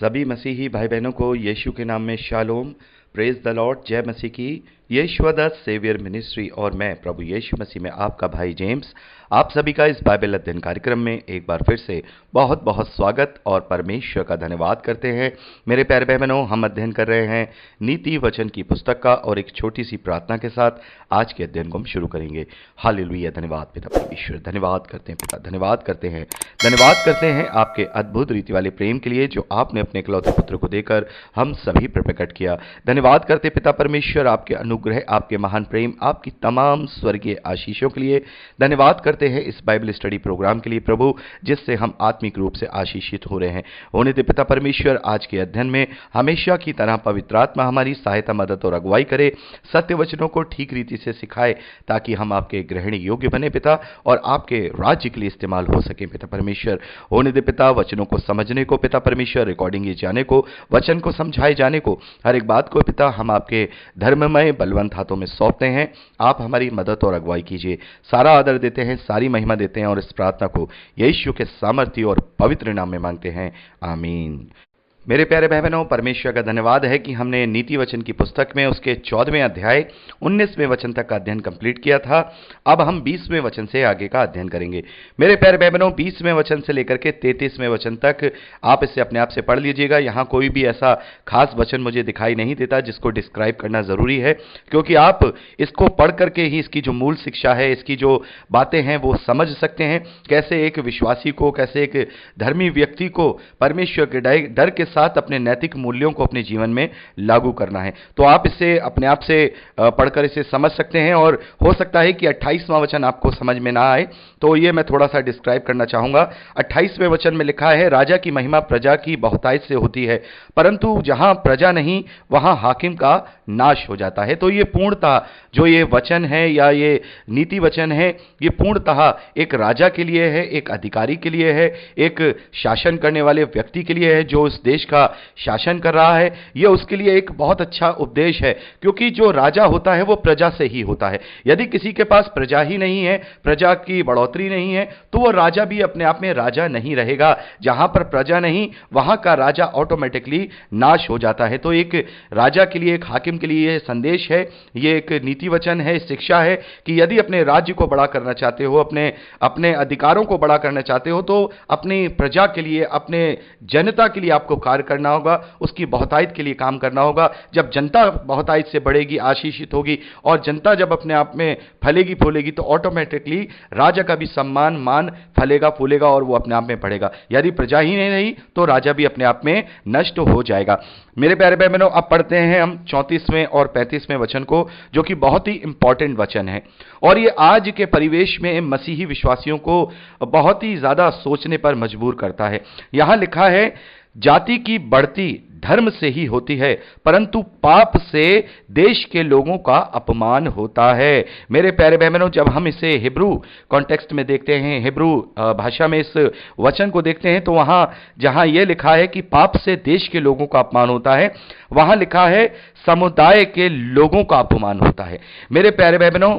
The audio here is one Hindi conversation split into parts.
सभी मसीही भाई बहनों को यीशु के नाम में शालोम, प्रेज द लॉर्ड, जय मसीह की। यीशु द सेवियर मिनिस्ट्री और मैं प्रभु यीशु मसीह में आपका भाई जेम्स, आप सभी का इस बाइबल अध्ययन कार्यक्रम में एक बार फिर से बहुत बहुत स्वागत और परमेश्वर का धन्यवाद करते हैं। मेरे प्यारे भाई बहनों, हम अध्ययन कर रहे हैं नीति वचन की पुस्तक का और एक छोटी सी प्रार्थना के साथ आज के अध्ययन को हम शुरू करेंगे। हालेलुया, धन्यवाद पिता परमेश्वर, धन्यवाद करते हैं पिता, धन्यवाद करते हैं आपके अद्भुत रीति वाले प्रेम के लिए जो आपने अपने इकलौते पुत्र को देकर हम सभी पर प्रकट किया। धन्यवाद करते पिता परमेश्वर आपके अनुग्रह, आपके महान प्रेम, आपकी तमाम स्वर्गीय आशीषों के लिए। धन्यवाद करते हैं इस बाइबल स्टडी प्रोग्राम के लिए प्रभु, जिससे हम आत्मिक रूप से आशीषित हो रहे हैं। होने दे पिता परमेश्वर आज के अध्ययन में हमेशा की तरह पवित्र आत्मा हमारी सहायता, मदद और अगुवाई करे, सत्य वचनों को ठीक रीति से सिखाए ताकि हम आपके ग्रहण योग्य बने पिता और आपके राज्य के लिए इस्तेमाल हो सके पिता परमेश्वर। होने दे पिता वचनों को समझने को पिता परमेश्वर, रिकॉर्डिंग जाने को, वचन को समझाए जाने को, हर एक बात को पिता हम आपके धर्ममय बलवंत हाथों में सौंपते हैं। आप हमारी मदद और अगुवाई कीजिए। सारा आदर देते हैं, सारी महिमा देते हैं और इस प्रार्थना को यीशु के सामर्थ्य और पवित्र नाम में मांगते हैं, आमीन। मेरे प्यारे भाई बहनों, परमेश्वर का धन्यवाद है कि हमने नीति वचन की पुस्तक में उसके 14वें अध्याय 19वें वचन तक का अध्ययन कंप्लीट किया था। अब हम 20वें वचन से आगे का अध्ययन करेंगे। मेरे प्यारे भाई बहनों, 20वें वचन से लेकर के 33वें वचन तक आप इसे अपने आप से पढ़ लीजिएगा। यहाँ कोई भी ऐसा खास वचन मुझे दिखाई नहीं देता जिसको डिस्क्राइब करना जरूरी है, क्योंकि आप इसको पढ़ करके ही इसकी जो मूल शिक्षा है, इसकी जो बातें हैं वो समझ सकते हैं। कैसे एक विश्वासी को, कैसे एक धर्मी व्यक्ति को परमेश्वर के डर के साथ अपने नैतिक मूल्यों को अपने जीवन में लागू करना है। तो आप इसे अपने आप से पढ़कर इसे समझ सकते हैं और हो सकता है कि 28वां वचन आपको समझ में ना आए, तो ये मैं थोड़ा सा डिस्क्राइब करना चाहूंगा। 28वें वचन में लिखा है, राजा की महिमा प्रजा की बहुतायत से होती है, परंतु जहां प्रजा नहीं वहां हाकिम का नाश हो जाता है। तो ये पूर्णतः जो ये वचन है या ये नीति वचन है, ये पूर्णतः एक राजा के लिए है, एक अधिकारी के लिए है, एक शासन करने वाले व्यक्ति के लिए है जो इस देश का शासन कर रहा है। यह उसके लिए एक बहुत अच्छा उपदेश है, क्योंकि जो राजा होता है वो प्रजा से ही होता है। यदि किसी के पास प्रजा ही नहीं है, प्रजा की बढ़ोतरी नहीं है, तो वो राजा भी अपने आप में राजा नहीं रहेगा। जहां पर प्रजा नहीं वहां का राजा ऑटोमेटिकली नाश हो जाता है। तो एक राजा के लिए, एक हाकिम के लिए यह संदेश है, ये एक नीति वचन है, शिक्षा है कि यदि अपने राज्य को बड़ा करना चाहते हो, अपने अधिकारों को बड़ा करना चाहते हो, तो अपनी प्रजा के लिए, अपने जनता के लिए आपको कार्य करना होगा, उसकी बहुतायत के लिए काम करना होगा। जब जनता बहुतायत से बढ़ेगी, आशीषित होगी और जनता जब अपने आप में फलेगी फूलेगी, तो ऑटोमेटिकली राजा का भी सम्मान, मान फलेगा फूलेगा और वो अपने आप में बढ़ेगा। यदि प्रजा ही नहीं रही तो राजा भी अपने आप में नष्ट हो जाएगा। मेरे प्यारे भाई बहनों, अब पढ़ते हैं हम 34वें और 35वें वचन को, जो कि बहुत ही इंपॉर्टेंट वचन है और ये आज के परिवेश में मसीही विश्वासियों को बहुत ही ज्यादा सोचने पर मजबूर करता है। यहां लिखा है, जाति की बढ़ती धर्म से ही होती है, परंतु पाप से देश के लोगों का अपमान होता है। मेरे प्यारे भाई बहनों, जब हम इसे हिब्रू कॉन्टेक्स्ट में देखते हैं, हिब्रू भाषा में इस वचन को देखते हैं, तो वहां जहां यह लिखा है कि पाप से देश के लोगों का अपमान होता है, वहां लिखा है समुदाय के लोगों का अपमान होता है। मेरे प्यारे भाई बहनों,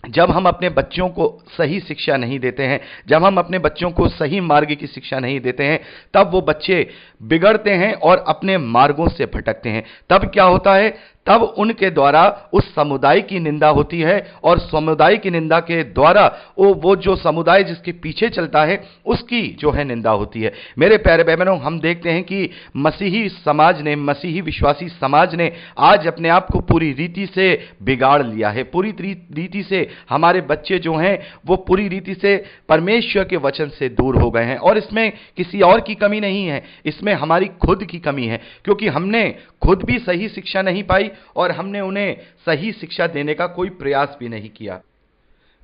जब हम अपने बच्चों को सही शिक्षा नहीं देते हैं, जब हम अपने बच्चों को सही मार्ग की शिक्षा नहीं देते हैं, तब वो बच्चे बिगड़ते हैं और अपने मार्गों से भटकते हैं। तब क्या होता है, तब उनके द्वारा उस समुदाय की निंदा होती है और समुदाय की निंदा के द्वारा वो जो समुदाय जिसके पीछे चलता है उसकी जो है निंदा होती है। मेरे प्यारे भाई बहनों, हम देखते हैं कि मसीही समाज ने, मसीही विश्वासी समाज ने आज अपने आप को पूरी रीति से बिगाड़ लिया है। पूरी रीति से हमारे बच्चे जो हैं वो पूरी रीति से परमेश्वर के वचन से दूर हो गए हैं और इसमें किसी और की कमी नहीं है, इसमें हमारी खुद की कमी है, क्योंकि हमने खुद भी सही शिक्षा नहीं पाई और हमने उन्हें सही शिक्षा देने का कोई प्रयास भी नहीं किया।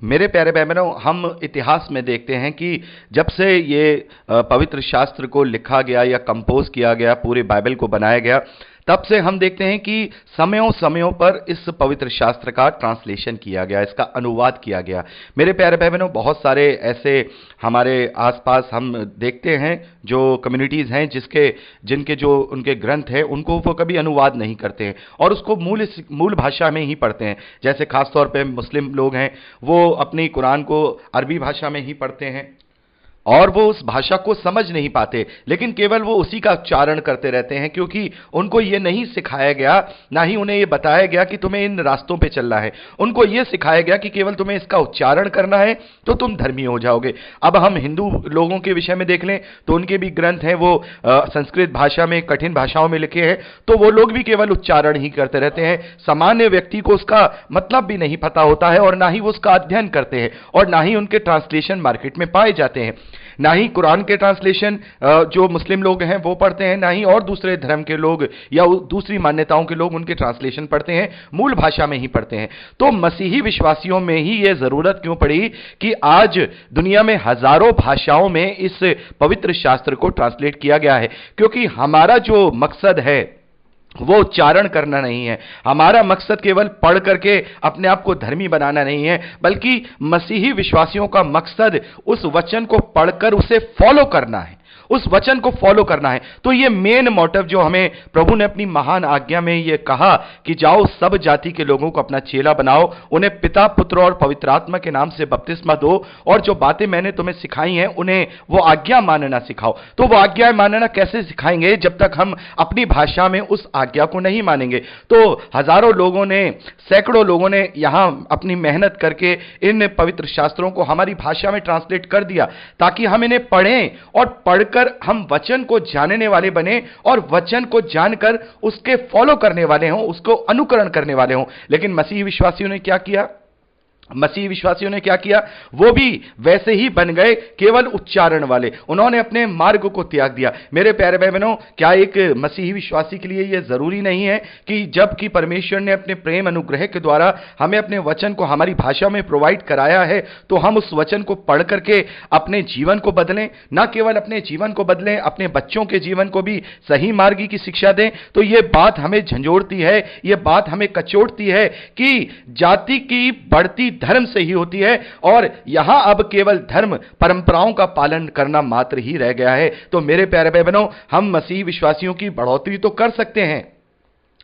मेरे प्यारे भाई बहनों, हम इतिहास में देखते हैं कि जब से ये पवित्र शास्त्र को लिखा गया या कंपोज किया गया, पूरे बाइबल को बनाया गया, तब से हम देखते हैं कि समयों समयों पर इस पवित्र शास्त्र का ट्रांसलेशन किया गया, इसका अनुवाद किया गया। मेरे प्यारे भाई बहनों, बहुत सारे ऐसे हमारे आसपास हम देखते हैं जो कम्युनिटीज़ हैं जिनके जो उनके ग्रंथ हैं उनको वो कभी अनुवाद नहीं करते हैं और उसको मूल भाषा में ही पढ़ते हैं। जैसे खासतौर पे मुस्लिम लोग हैं, वो अपनी कुरान को अरबी भाषा में ही पढ़ते हैं और वो उस भाषा को समझ नहीं पाते, लेकिन केवल वो उसी का उच्चारण करते रहते हैं, क्योंकि उनको ये नहीं सिखाया गया, ना ही उन्हें ये बताया गया कि तुम्हें इन रास्तों पे चलना है। उनको ये सिखाया गया कि केवल तुम्हें इसका उच्चारण करना है तो तुम धर्मी हो जाओगे। अब हम हिंदू लोगों के विषय में देख लें तो उनके भी ग्रंथ हैं, वो संस्कृत भाषा में, कठिन भाषाओं में लिखे हैं, तो वो लोग भी केवल उच्चारण ही करते रहते हैं। सामान्य व्यक्ति को उसका मतलब भी नहीं पता होता है, और ना ही वो उसका अध्ययन करते हैं, और ना ही उनके ट्रांसलेशन मार्केट में पाए जाते हैं। ना ही कुरान के ट्रांसलेशन जो मुस्लिम लोग हैं वो पढ़ते हैं, ना ही और दूसरे धर्म के लोग या दूसरी मान्यताओं के लोग उनके ट्रांसलेशन पढ़ते हैं, मूल भाषा में ही पढ़ते हैं। तो मसीही विश्वासियों में ही यह जरूरत क्यों पड़ी कि आज दुनिया में हजारों भाषाओं में इस पवित्र शास्त्र को ट्रांसलेट किया गया है? क्योंकि हमारा जो मकसद है वो उच्चारण करना नहीं है। हमारा मकसद केवल पढ़ करके अपने आप को धर्मी बनाना नहीं है, बल्कि मसीही विश्वासियों का मकसद उस वचन को पढ़कर उसे फॉलो करना है, उस वचन को फॉलो करना है। तो ये मेन मोटिव जो हमें प्रभु ने अपनी महान आज्ञा में ये कहा कि जाओ सब जाति के लोगों को अपना चेला बनाओ, उन्हें पिता, पुत्र और पवित्र आत्मा के नाम से बपतिस्मा दो, और जो बातें मैंने तुम्हें सिखाई हैं उन्हें वो आज्ञा मानना सिखाओ। तो वो आज्ञा मानना कैसे सिखाएंगे जब तक हम अपनी भाषा में उस आज्ञा को नहीं मानेंगे? तो हजारों लोगों ने, सैकड़ों लोगों ने यहां अपनी मेहनत करके इन पवित्र शास्त्रों को हमारी भाषा में ट्रांसलेट कर दिया, ताकि हम इन्हें पढ़ें और पढ़कर हम वचन को जानने वाले बने, और वचन को जानकर उसके फॉलो करने वाले हों, उसको अनुकरण करने वाले हों। लेकिन मसीही विश्वासियों ने क्या किया? मसीही विश्वासियों ने क्या किया? वो भी वैसे ही बन गए, केवल उच्चारण वाले। उन्होंने अपने मार्ग को त्याग दिया। मेरे प्यारे भाई बहनों, क्या एक मसीही विश्वासी के लिए यह जरूरी नहीं है कि जबकि परमेश्वर ने अपने प्रेम अनुग्रह के द्वारा हमें अपने वचन को हमारी भाषा में प्रोवाइड कराया है, तो हम उस वचन को पढ़ करके अपने जीवन को बदलें? ना केवल अपने जीवन को बदलें, अपने बच्चों के जीवन को भी सही मार्गी की शिक्षा दें। तो यह बात हमें झंझोड़ती है, यह बात हमें कचोटती है कि जाति की बढ़ती धर्म से ही होती है, और यहां अब केवल धर्म परंपराओं का पालन करना मात्र ही रह गया है। तो मेरे प्यारे भाई बहनों, हम मसीह विश्वासियों की बढ़ोतरी तो कर सकते हैं,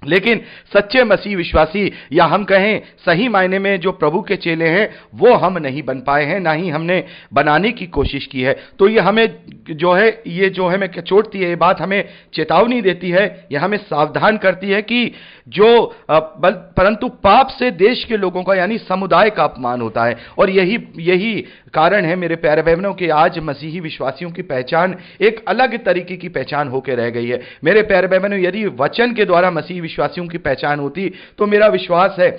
लेकिन सच्चे मसीह विश्वासी, या हम कहें सही मायने में जो प्रभु के चेले हैं, वो हम नहीं बन पाए हैं, ना ही हमने बनाने की कोशिश की है। तो ये हमें जो है, ये जो है, मैं कचोटती है, ये बात हमें चेतावनी देती है, ये हमें सावधान करती है कि परंतु पाप से देश के लोगों का यानी समुदाय का अपमान होता है। और यही कारण है मेरे प्यारे बहनों कि आज मसीही विश्वासियों की पहचान एक अलग तरीके की पहचान होकर रह गई है। मेरे प्यारे बहनों, यदि वचन के द्वारा मसीही विश्वासियों की पहचान होती तो मेरा विश्वास है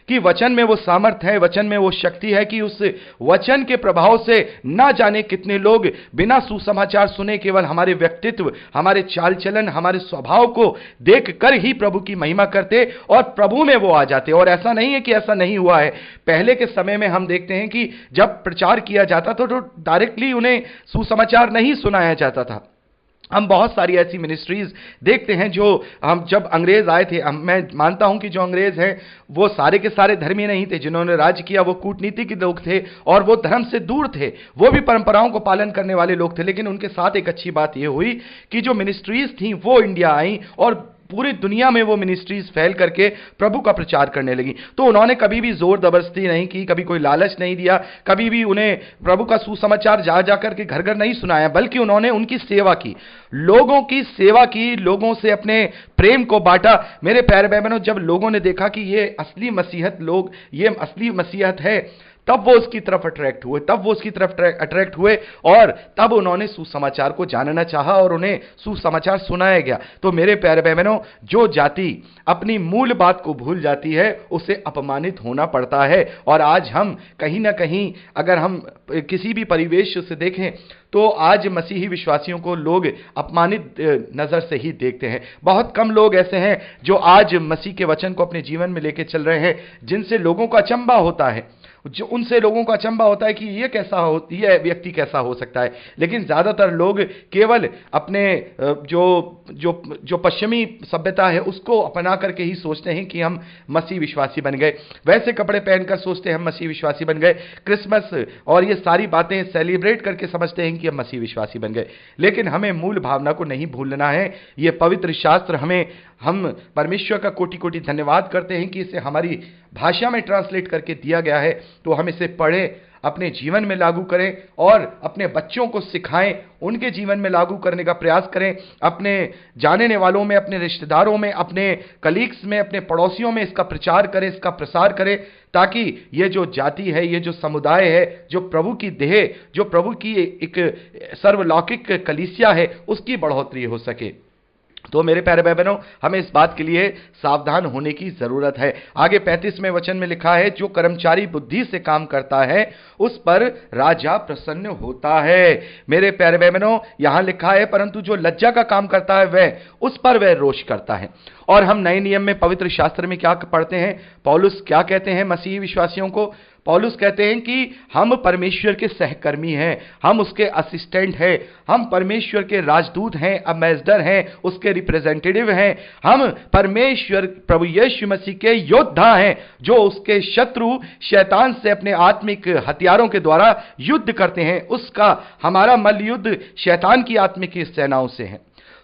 कि वचन में वो सामर्थ है, वचन में वो शक्ति है कि उस वचन के प्रभाव से ना जाने कितने लोग बिना सुसमाचार सुने केवल हमारे व्यक्तित्व, हमारे चाल चलन, हमारे स्वभाव को देखकर ही प्रभु की महिमा करते और प्रभु में वो आ जाते। और ऐसा नहीं है कि ऐसा नहीं हुआ है। पहले के समय में हम देखते हैं कि जब प्रचार किया जाता था तो डायरेक्टली उन्हें सुसमाचार नहीं सुनाया जाता था। हम बहुत सारी ऐसी मिनिस्ट्रीज देखते हैं जो हम जब अंग्रेज आए थे, मैं मानता हूं कि जो अंग्रेज हैं वो सारे के सारे धर्मी नहीं थे। जिन्होंने राज किया वो कूटनीतिक लोग थे और वो धर्म से दूर थे, वो भी परंपराओं को पालन करने वाले लोग थे। लेकिन उनके साथ एक अच्छी बात यह हुई कि जो मिनिस्ट्रीज थी वो इंडिया आई और पूरी दुनिया में वो मिनिस्ट्रीज फैल करके प्रभु का प्रचार करने लगी। तो उन्होंने कभी भी जोर जबरदस्ती नहीं की, कभी कोई लालच नहीं दिया, कभी भी उन्हें प्रभु का सुसमाचार जा जाकर के घर घर नहीं सुनाया, बल्कि उन्होंने उनकी सेवा की, लोगों की सेवा की, लोगों से अपने प्रेम को बांटा। मेरे प्यारे भाई बहनों, जब लोगों ने देखा कि ये असली मसीहत लोग, ये असली मसीहत है, तब वो उसकी तरफ अट्रैक्ट हुए, और तब उन्होंने सुसमाचार को जानना चाहा और उन्हें सुसमाचार सुनाया गया। तो मेरे प्यारे भाई बहनों, जो जाति अपनी मूल बात को भूल जाती है उसे अपमानित होना पड़ता है। और आज हम कहीं ना कहीं, अगर हम किसी भी परिवेश से देखें तो आज मसीही विश्वासियों को लोग अपमानित नजर से ही देखते हैं। बहुत कम लोग ऐसे हैं जो आज मसीह के वचन को अपने जीवन में लेके चल रहे हैं, जिनसे लोगों का अचंभा होता है, उनसे लोगों का अचंभा होता है कि ये व्यक्ति कैसा हो सकता है। लेकिन ज्यादातर लोग केवल अपने जो पश्चिमी सभ्यता है उसको अपना करके ही सोचते हैं कि हम मसीह विश्वासी बन गए, वैसे कपड़े पहनकर सोचते हैं हम मसीह विश्वासी बन गए, क्रिसमस और ये सारी बातें सेलिब्रेट करके समझते हैं कि हम मसीह विश्वासी बन गए। लेकिन हमें मूल भावना को नहीं भूलना है। ये पवित्र शास्त्र हम परमेश्वर का कोटि कोटि धन्यवाद करते हैं कि इसे हमारी भाषा में ट्रांसलेट करके दिया गया है। तो हम इसे पढ़ें, अपने जीवन में लागू करें और अपने बच्चों को सिखाएं, उनके जीवन में लागू करने का प्रयास करें, अपने जानने वालों में, अपने रिश्तेदारों में, अपने कलीग्स में, अपने पड़ोसियों में इसका प्रचार करें, इसका प्रसार करें, ताकि ये जो जाति है, ये जो समुदाय है, जो प्रभु की देह, जो प्रभु की एक सर्वलौकिक कलीसिया है, उसकी बढ़ोतरी हो सके। तो मेरे प्यारे भाई बहनों, हमें इस बात के लिए सावधान होने की जरूरत है। आगे 35वें वचन में लिखा है, जो कर्मचारी बुद्धि से काम करता है उस पर राजा प्रसन्न होता है। मेरे प्यारे भाई बहनों, यहां लिखा है, परंतु जो लज्जा का काम करता है वह उस पर वह रोष करता है। और हम नए नियम में पवित्र शास्त्र में क्या पढ़ते हैं? पौलुस क्या कहते हैं मसीही विश्वासियों को? पौलुस कहते हैं कि हम परमेश्वर के सहकर्मी हैं, हम उसके असिस्टेंट हैं, हम परमेश्वर के राजदूत हैं, एम्बेसडर हैं, उसके रिप्रेजेंटेटिव हैं, हम परमेश्वर प्रभु यीशु मसीह के योद्धा हैं, जो उसके शत्रु शैतान से अपने आत्मिक हथियारों के द्वारा युद्ध करते हैं। उसका हमारा मल्लयुद्ध शैतान की आत्मिक सेनाओं से है।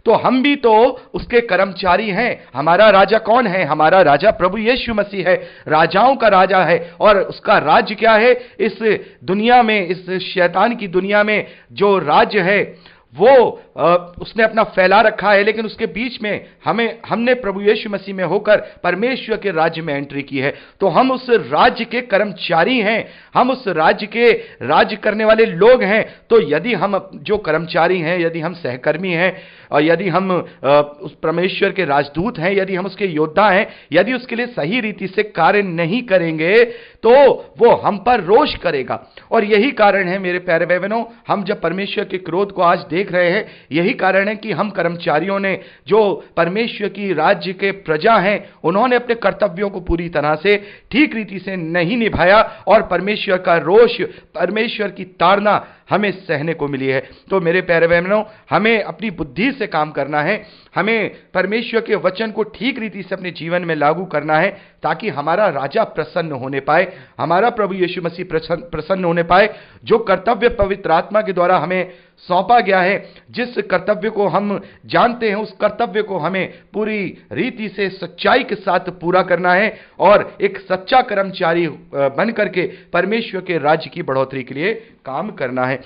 तो हम भी तो उसके कर्मचारी हैं। हमारा राजा कौन है? हमारा राजा प्रभु यीशु मसीह है, राजाओं का राजा है। और उसका राज्य क्या है? इस दुनिया में, इस शैतान की दुनिया में जो राज्य है वो उसने अपना फैला रखा है, लेकिन उसके बीच में हमने प्रभु यीशु मसीह में होकर परमेश्वर के राज्य में एंट्री की है। तो हम उस राज्य के कर्मचारी हैं, हम उस राज्य के राज्य करने वाले लोग हैं। तो यदि हम जो कर्मचारी हैं, यदि हम सहकर्मी हैं, और यदि हम उस परमेश्वर के राजदूत हैं, यदि हम उसके योद्धा हैं, यदि उसके लिए सही रीति से कार्य नहीं करेंगे तो वो हम पर रोष करेगा। और यही कारण है मेरे प्यारे भाई बहनों, हम जब परमेश्वर के क्रोध को आज देख रहे हैं, यही कारण है कि हम कर्मचारियों ने, जो परमेश्वर की राज्य के प्रजा हैं, उन्होंने अपने कर्तव्यों को पूरी तरह से ठीक रीति से नहीं निभाया और परमेश्वर का रोष, परमेश्वर की ताड़ना हमें सहने को मिली है। तो मेरे प्यारे बहनों, हमें अपनी बुद्धि से काम करना है, हमें परमेश्वर के वचन को ठीक रीति से अपने जीवन में लागू करना है, ताकि हमारा राजा प्रसन्न होने पाए, हमारा प्रभु यीशु मसीह प्रसन्न होने पाए। जो कर्तव्य पवित्र आत्मा के द्वारा हमें सौंपा गया है, जिस कर्तव्य को हम जानते हैं, उस कर्तव्य को हमें पूरी रीति से सच्चाई के साथ पूरा करना है और एक सच्चा कर्मचारी बन करके परमेश्वर के राज्य की बढ़ोतरी के लिए काम करना है।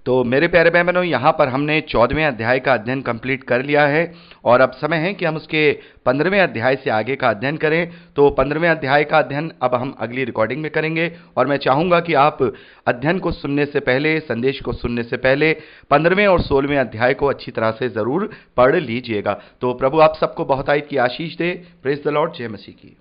तो मेरे प्यारे भाई बहनों, यहाँ पर हमने 14वें अध्याय का अध्ययन कंप्लीट कर लिया है और अब समय है कि हम उसके 15वें अध्याय से आगे का अध्ययन करें। तो 15वें अध्याय का अध्ययन अब हम अगली रिकॉर्डिंग में करेंगे और मैं चाहूँगा कि आप अध्ययन को सुनने से पहले, संदेश को सुनने से पहले 15वें और 16वें अध्याय को अच्छी तरह से ज़रूर पढ़ लीजिएगा। तो प्रभु आप सबको बहुतायत की आशीष दे। Praise the lord. जय मसीह की।